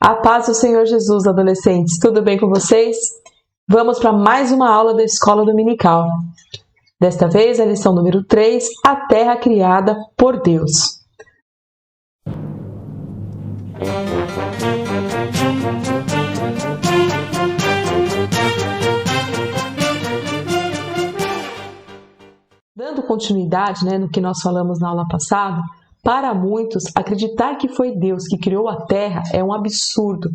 A paz do Senhor Jesus, adolescentes. Tudo bem com vocês? Vamos para mais uma aula da Escola Dominical. Desta vez, a lição número 3, a terra criada por Deus. Dando continuidade, no que nós falamos na aula passada, para muitos, acreditar que foi Deus que criou a Terra é um absurdo.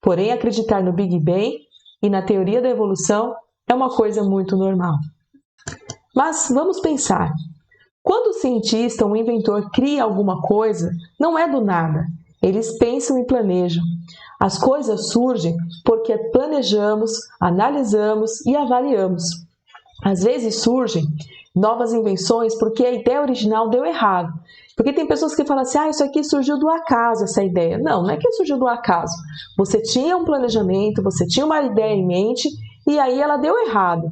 Porém, acreditar no Big Bang e na teoria da evolução é uma coisa muito normal. Mas vamos pensar. Quando o cientista, um inventor, cria alguma coisa, não é do nada. Eles pensam e planejam. As coisas surgem porque planejamos, analisamos e avaliamos. Às vezes surgem novas invenções porque a ideia original deu errado. Porque tem pessoas que falam assim, isso aqui surgiu do acaso, essa ideia. Não é que surgiu do acaso. Você tinha um planejamento, você tinha uma ideia em mente e aí ela deu errado.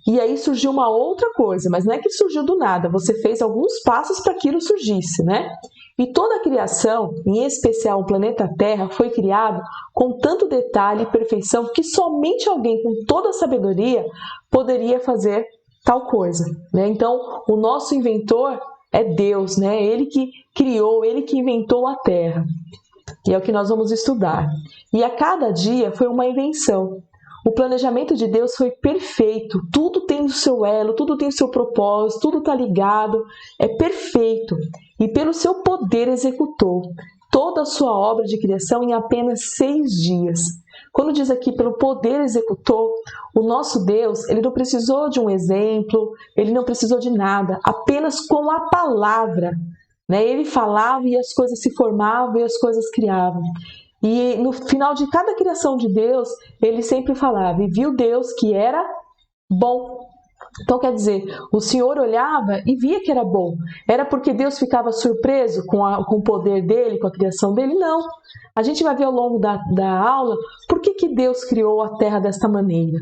E aí surgiu uma outra coisa, mas não é que surgiu do nada. Você fez alguns passos para que aquilo surgisse, E toda a criação, em especial o planeta Terra, foi criado com tanto detalhe e perfeição que somente alguém com toda a sabedoria poderia fazer tal coisa, Então, o nosso inventor é Deus, Ele que criou, Ele que inventou a Terra. E é o que nós vamos estudar. E a cada dia foi uma invenção. O planejamento de Deus foi perfeito. Tudo tem o seu elo, tudo tem o seu propósito, tudo está ligado. É perfeito. E pelo seu poder executou toda a sua obra de criação em apenas 6 dias. Quando diz aqui pelo poder executou, o nosso Deus, Ele não precisou de um exemplo, Ele não precisou de nada, apenas com a palavra. Ele falava e as coisas se formavam e as coisas criavam. E no final de cada criação de Deus, Ele sempre falava, e viu Deus que era bom. Então, quer dizer, o Senhor olhava e via que era bom. Era porque Deus ficava surpreso com o poder dEle, com a criação dEle? Não. A gente vai ver ao longo da aula por que Deus criou a Terra desta maneira.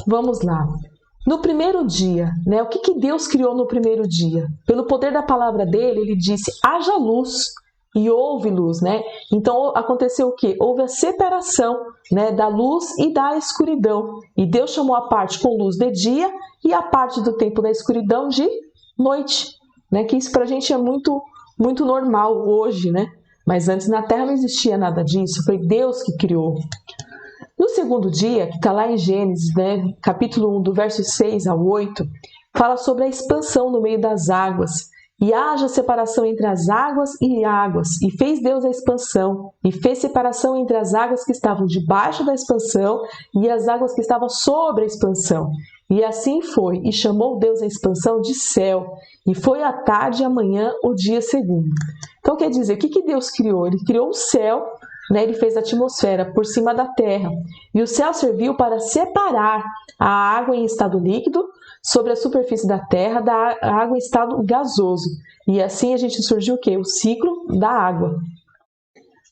Vamos lá. No primeiro dia, o que Deus criou no primeiro dia? Pelo poder da palavra dEle, Ele disse, haja luz. E houve luz, Então aconteceu o quê? Houve a separação, da luz e da escuridão. E Deus chamou a parte com luz de dia e a parte do tempo da escuridão de noite, Que isso pra gente é muito, muito normal hoje, Mas antes na Terra não existia nada disso, foi Deus que criou. No segundo dia, que está lá em Gênesis, capítulo 1, do verso 6 ao 8, fala sobre a expansão no meio das águas. E haja separação entre as águas, e fez Deus a expansão, e fez separação entre as águas que estavam debaixo da expansão e as águas que estavam sobre a expansão. E assim foi, e chamou Deus a expansão de céu, e foi a tarde e a manhã o dia segundo. Então quer dizer, o que Deus criou? Ele criou o céu, Ele fez a atmosfera por cima da terra, e o céu serviu para separar a água em estado líquido sobre a superfície da terra da água em estado gasoso. E assim a gente surgiu o quê? O ciclo da água.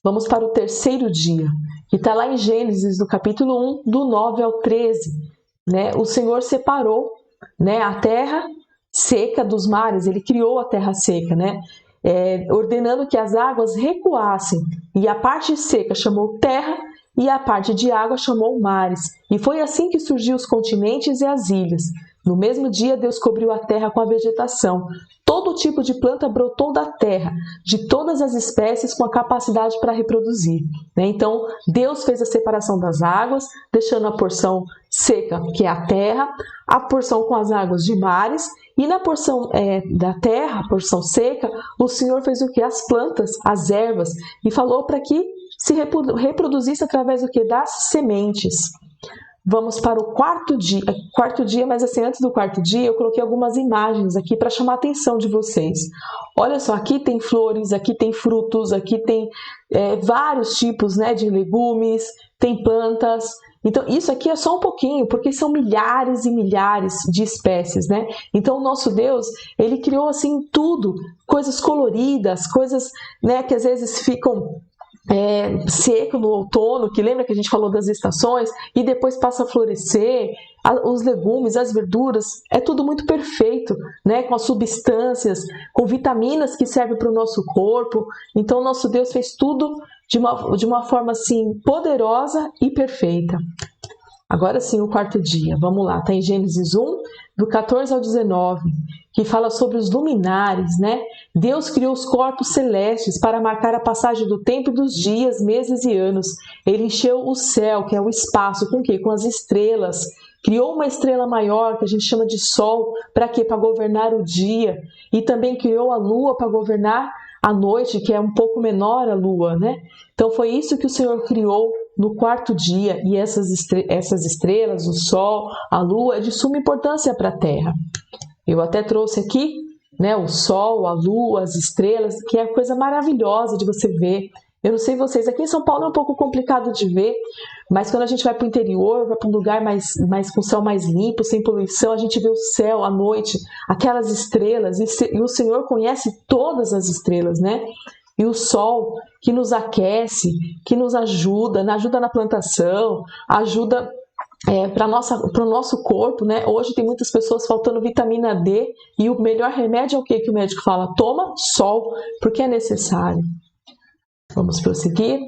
Vamos para o terceiro dia, que está lá em Gênesis, do capítulo 1, do 9 ao 13. O Senhor separou a terra seca dos mares, Ele criou a terra seca, ordenando que as águas recuassem. E a parte seca chamou terra, e a parte de água chamou mares. E foi assim que surgiu os continentes e as ilhas. No mesmo dia, Deus cobriu a terra com a vegetação. Todo tipo de planta brotou da terra, de todas as espécies com a capacidade para reproduzir. Então, Deus fez a separação das águas, deixando a porção seca, que é a terra, a porção com as águas de mares, e na porção da terra, a porção seca, o Senhor fez o que? As plantas, as ervas, e falou para que se reproduzisse através do que? Das sementes. Vamos para o quarto dia, mas antes do quarto dia, eu coloquei algumas imagens aqui para chamar a atenção de vocês. Olha só, aqui tem flores, aqui tem frutos, aqui tem vários tipos de legumes, tem plantas. Então, isso aqui é só um pouquinho, porque são milhares e milhares de espécies, Então, o nosso Deus, Ele criou assim tudo, coisas coloridas, coisas que às vezes ficam seco no outono, que lembra que a gente falou das estações, e depois passa a florescer, os legumes, as verduras, é tudo muito perfeito, com as substâncias, com vitaminas que servem para o nosso corpo. Então, nosso Deus fez tudo de uma forma assim poderosa e perfeita. Agora sim, o quarto dia, vamos lá, está em Gênesis 1, do 14 ao 19, que fala sobre os luminares, né? Deus criou os corpos celestes para marcar a passagem do tempo e dos dias, meses e anos. Ele encheu o céu, que é o espaço, com o quê? Com as estrelas. Criou uma estrela maior, que a gente chama de Sol, para quê? Para governar o dia. E também criou a Lua para governar a noite, que é um pouco menor a Lua, né? Então foi isso que o Senhor criou no quarto dia, e essas estrelas, o Sol, a Lua, é de suma importância para a Terra. Eu até trouxe aqui, né, o Sol, a Lua, as estrelas, que é coisa maravilhosa de você ver. Eu não sei vocês, aqui em São Paulo é um pouco complicado de ver, mas quando a gente vai para o interior, vai para um lugar mais com céu mais limpo, sem poluição, a gente vê o céu à noite, aquelas estrelas, e o Senhor conhece todas as estrelas, né? E o sol que nos aquece, que nos ajuda na plantação, ajuda para o nosso corpo, né? Hoje tem muitas pessoas faltando vitamina D e o melhor remédio é o que o médico fala? Toma sol, porque é necessário. Vamos prosseguir.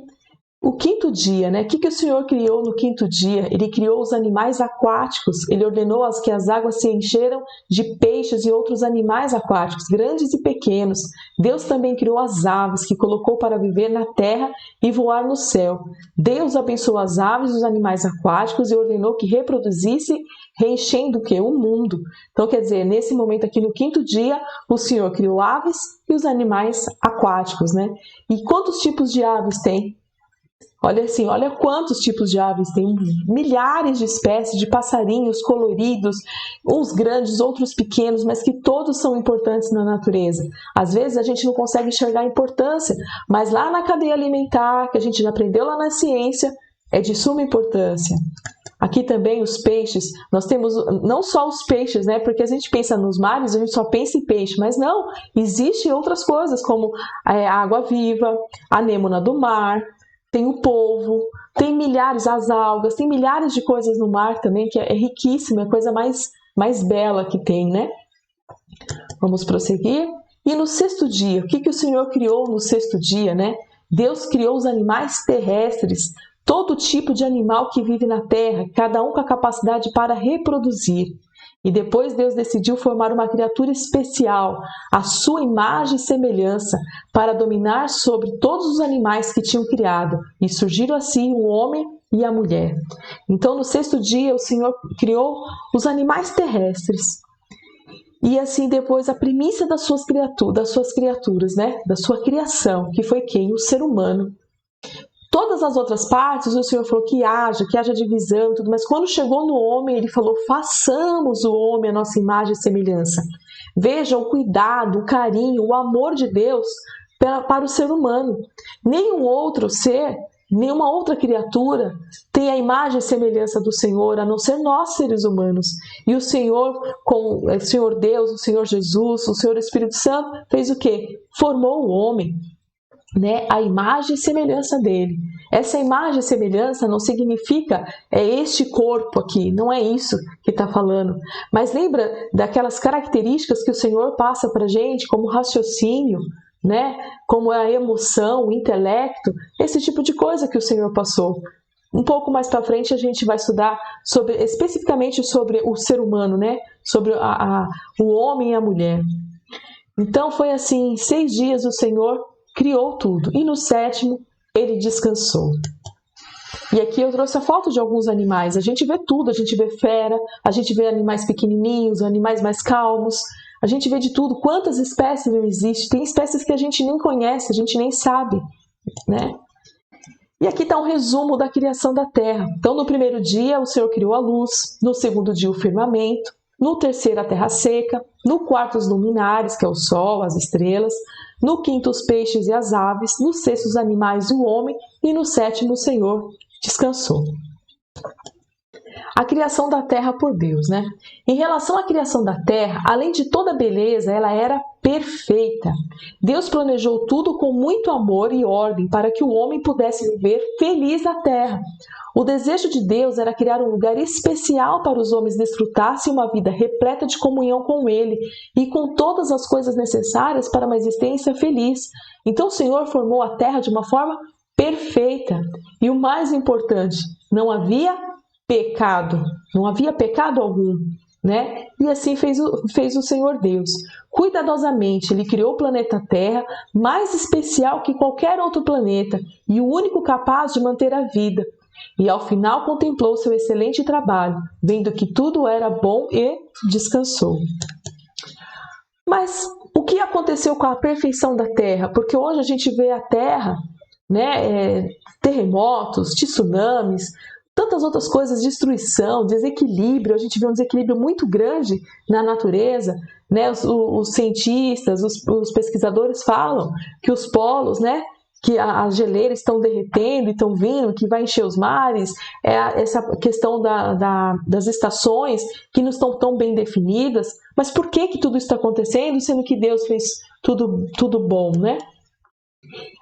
O quinto dia, né? O que o Senhor criou no quinto dia? Ele criou os animais aquáticos. Ele ordenou que as águas se encheram de peixes e outros animais aquáticos, grandes e pequenos. Deus também criou as aves, que colocou para viver na terra e voar no céu. Deus abençoou as aves e os animais aquáticos e ordenou que reproduzisse, reenchendo o quê? O mundo. Então, quer dizer, nesse momento aqui no quinto dia, o Senhor criou aves e os animais aquáticos, né? E quantos tipos de aves tem? Olha assim, olha quantos tipos de aves tem, milhares de espécies de passarinhos coloridos, uns grandes, outros pequenos, mas que todos são importantes na natureza. Às vezes a gente não consegue enxergar a importância, mas lá na cadeia alimentar, que a gente já aprendeu lá na ciência, é de suma importância. Aqui também os peixes, nós temos não só os peixes, né? Porque a gente pensa nos mares, a gente só pensa em peixe, mas não, existem outras coisas como a água-viva, a anêmona do mar, tem o polvo, tem milhares, as algas, tem milhares de coisas no mar também, que é riquíssima, é a coisa mais bela que tem, né? Vamos prosseguir. E no sexto dia, o que o Senhor criou no sexto dia, né? Deus criou os animais terrestres, todo tipo de animal que vive na terra, cada um com a capacidade para reproduzir. E depois Deus decidiu formar uma criatura especial, à sua imagem e semelhança, para dominar sobre todos os animais que tinham criado. E surgiram assim o homem e a mulher. Então, no sexto dia, o Senhor criou os animais terrestres. E assim, depois, a primícia das suas criaturas, né? Da sua criação, que foi quem? O ser humano. Todas as outras partes, o Senhor falou que haja divisão e tudo, mas quando chegou no homem, ele falou, façamos o homem a nossa imagem e semelhança. Veja o cuidado, o carinho, o amor de Deus para o ser humano. Nenhum outro ser, nenhuma outra criatura tem a imagem e semelhança do Senhor, a não ser nós, seres humanos. E o Senhor, com o Senhor Deus, o Senhor Jesus, o Senhor Espírito Santo, fez o quê? Formou o homem, né, a imagem e semelhança dele. Essa imagem e semelhança não significa este corpo aqui, não é isso que está falando. Mas lembra daquelas características que o Senhor passa para a gente, como raciocínio, né, como a emoção, o intelecto, esse tipo de coisa que o Senhor passou. Um pouco mais para frente a gente vai estudar especificamente sobre o ser humano, né, sobre o homem e a mulher. Então foi assim, em 6 dias o Senhor criou tudo, e no sétimo ele descansou. E aqui eu trouxe a foto de alguns animais. A gente vê tudo, a gente vê fera, a gente vê animais pequenininhos, animais mais calmos, a gente vê de tudo. Quantas espécies não existem? Tem espécies que a gente nem conhece, a gente nem sabe, né? E aqui está um resumo da criação da terra. Então, no primeiro dia, o Senhor criou a luz, no segundo dia, o firmamento, no terceiro, a terra seca, no quarto, os luminares, que é o sol, as estrelas, no quinto, os peixes e as aves, no sexto, os animais e o homem, e no sétimo, o Senhor descansou. A criação da terra por Deus, né? Em relação à criação da terra, além de toda beleza, ela era perfeita. Deus planejou tudo com muito amor e ordem para que o homem pudesse viver feliz na terra. O desejo de Deus era criar um lugar especial para os homens desfrutassem uma vida repleta de comunhão com Ele e com todas as coisas necessárias para uma existência feliz. Então o Senhor formou a terra de uma forma perfeita. E o mais importante, não havia pecado, não havia pecado algum, né? E assim fez o Senhor Deus. Cuidadosamente, Ele criou o planeta Terra, mais especial que qualquer outro planeta e o único capaz de manter a vida. E ao final contemplou seu excelente trabalho, vendo que tudo era bom e descansou. Mas o que aconteceu com a perfeição da Terra? Porque hoje a gente vê a Terra, né, terremotos, tsunamis, tantas outras coisas, destruição, desequilíbrio. A gente vê um desequilíbrio muito grande na natureza, né? Os cientistas, os pesquisadores falam que os polos, né, que as geleiras estão derretendo e estão vindo, que vai encher os mares, essa questão das estações que não estão tão bem definidas. Mas por que tudo isso está acontecendo, sendo que Deus fez tudo bom, né?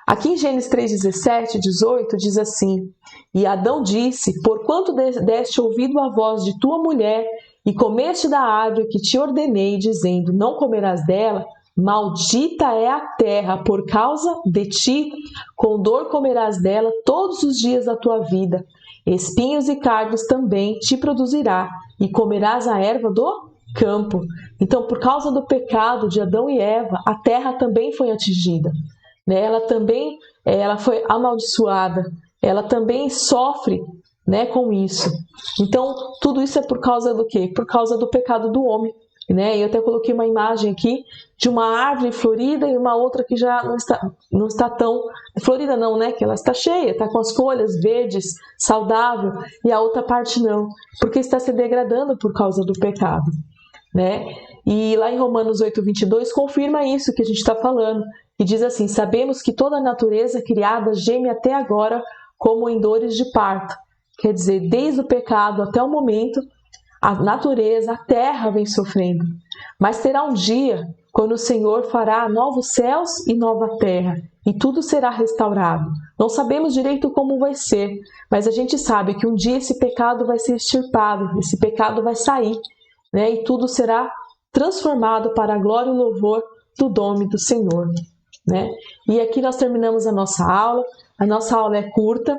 Aqui em Gênesis 3:17, 18, diz assim: E Adão disse, porquanto deste ouvido à voz de tua mulher, e comeste da árvore que te ordenei, dizendo, não comerás dela, maldita é a terra por causa de ti, com dor comerás dela todos os dias da tua vida. Espinhos e cardos também te produzirá, e comerás a erva do campo. Então, por causa do pecado de Adão e Eva, a terra também foi atingida. Ela foi amaldiçoada, ela também sofre, né, com isso. Então, tudo isso é por causa do quê? Por causa do pecado do homem. Né? Eu até coloquei uma imagem aqui de uma árvore florida e uma outra que já não está tão florida, não, né? Que ela está cheia, está com as folhas verdes, saudável, e a outra parte não, porque está se degradando por causa do pecado, né? E lá em Romanos 8:22 confirma isso que a gente está falando, e diz assim: sabemos que toda a natureza criada geme até agora como em dores de parto. Quer dizer, desde o pecado até o momento, a natureza, a terra vem sofrendo. Mas terá um dia quando o Senhor fará novos céus e nova terra, e tudo será restaurado. Não sabemos direito como vai ser, mas a gente sabe que um dia esse pecado vai ser extirpado, esse pecado vai sair, né? E tudo será transformado para a glória e o louvor do nome do Senhor, né? E aqui nós terminamos a nossa aula. A nossa aula é curta,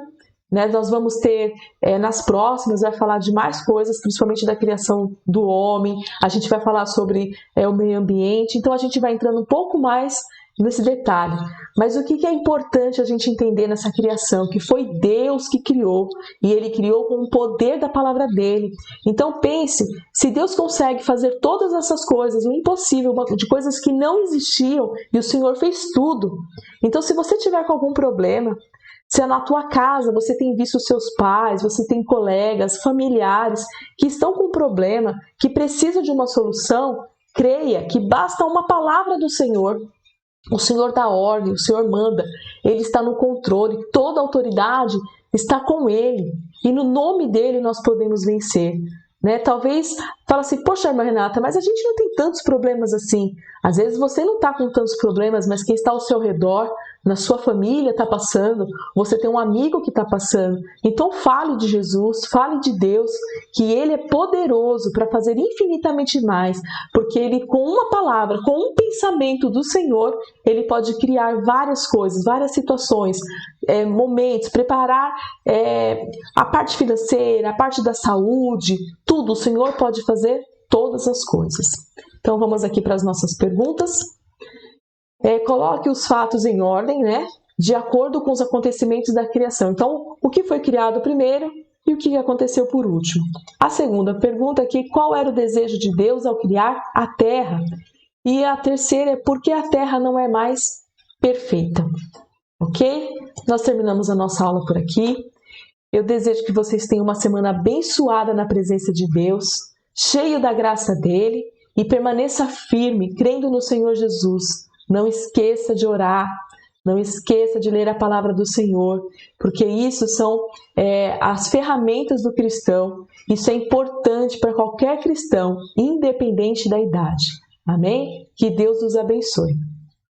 né? Nós vamos ter, nas próximas, vai falar de mais coisas, principalmente da criação do homem. A gente vai falar sobre o meio ambiente. Então a gente vai entrando um pouco mais nesse detalhe. Mas o que é importante a gente entender nessa criação? Que foi Deus que criou, e Ele criou com o poder da palavra dEle. Então pense, se Deus consegue fazer todas essas coisas, o impossível, de coisas que não existiam, e o Senhor fez tudo. Então se você tiver com algum problema, se na tua casa você tem visto seus pais, você tem colegas, familiares que estão com um problema, que precisam de uma solução, creia que basta uma palavra do Senhor. O Senhor dá ordem, o Senhor manda, Ele está no controle, toda a autoridade está com Ele. E no nome dEle nós podemos vencer. Né? Talvez fala assim, poxa, irmã Renata, mas a gente não tem tantos problemas assim. Às vezes você não está com tantos problemas, mas quem está ao seu redor, na sua família está passando, você tem um amigo que está passando. Então fale de Jesus, fale de Deus, que Ele é poderoso para fazer infinitamente mais, porque Ele, com uma palavra, com um pensamento do Senhor, Ele pode criar várias coisas, várias situações, momentos, preparar a parte financeira, a parte da saúde, tudo. O Senhor pode fazer todas as coisas. Então vamos aqui para as nossas perguntas. Coloque os fatos em ordem, né? De acordo com os acontecimentos da criação. Então, o que foi criado primeiro e o que aconteceu por último? A segunda pergunta aqui, qual era o desejo de Deus ao criar a Terra? E a terceira é, por que a Terra não é mais perfeita? Ok? Nós terminamos a nossa aula por aqui. Eu desejo que vocês tenham uma semana abençoada na presença de Deus, cheio da graça dEle, e permaneça firme, crendo no Senhor Jesus. Não esqueça de orar, não esqueça de ler a palavra do Senhor, porque isso são as ferramentas do cristão. Isso é importante para qualquer cristão, independente da idade. Amém? Que Deus nos abençoe.